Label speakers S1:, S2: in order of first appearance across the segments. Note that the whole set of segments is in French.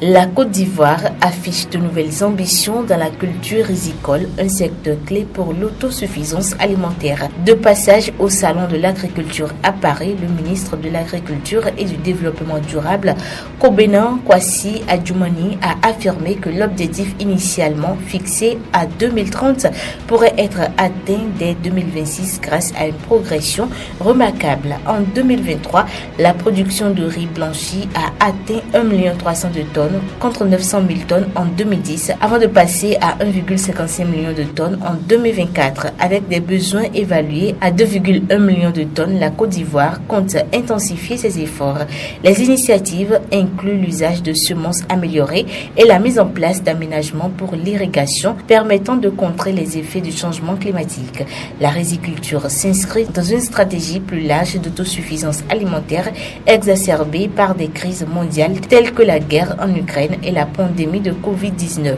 S1: La Côte d'Ivoire affiche de nouvelles ambitions dans la culture rizicole, un secteur clé pour l'autosuffisance alimentaire. De passage au Salon de l'agriculture à Paris, le ministre de l'Agriculture et du Développement durable, Kobena Kwasi Adjoumani, a affirmé que l'objectif initialement fixé à 2030 pourrait être atteint dès 2026 grâce à une progression remarquable. En 2023, la production de riz blanchi a atteint 1 300 000 tonnes contre 900 000 tonnes en 2010 avant de passer à 1,55 million de tonnes en 2024. Avec des besoins évalués à 2,1 millions de tonnes, la Côte d'Ivoire compte intensifier ses efforts. Les initiatives incluent l'usage de semences améliorées et la mise en place d'aménagements pour l'irrigation permettant de contrer les effets du changement climatique. La riziculture s'inscrit dans une stratégie plus large d'autosuffisance alimentaire exacerbée par des crises mondiales telles que la guerre en Ukraine et la pandémie de Covid-19.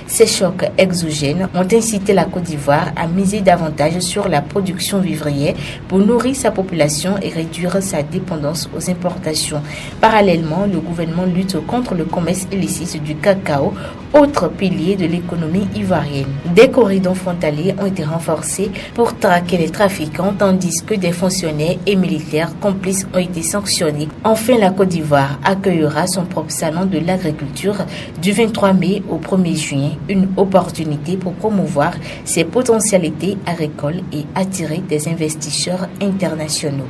S1: Ces chocs exogènes ont incité la Côte d'Ivoire à miser davantage sur la production vivrière pour nourrir sa population et réduire sa dépendance aux importations. Parallèlement, le gouvernement lutte contre le commerce illicite du cacao, autre pilier de l'économie ivoirienne. Des corridors frontaliers ont été renforcés pour traquer les trafiquants, tandis que des fonctionnaires et militaires complices ont été sanctionnés. Enfin, la Côte d'Ivoire accueillera son propre salon de l'agriculture du 23 mai au 1er juin, une opportunité pour promouvoir ses potentialités agricoles et attirer des investisseurs internationaux.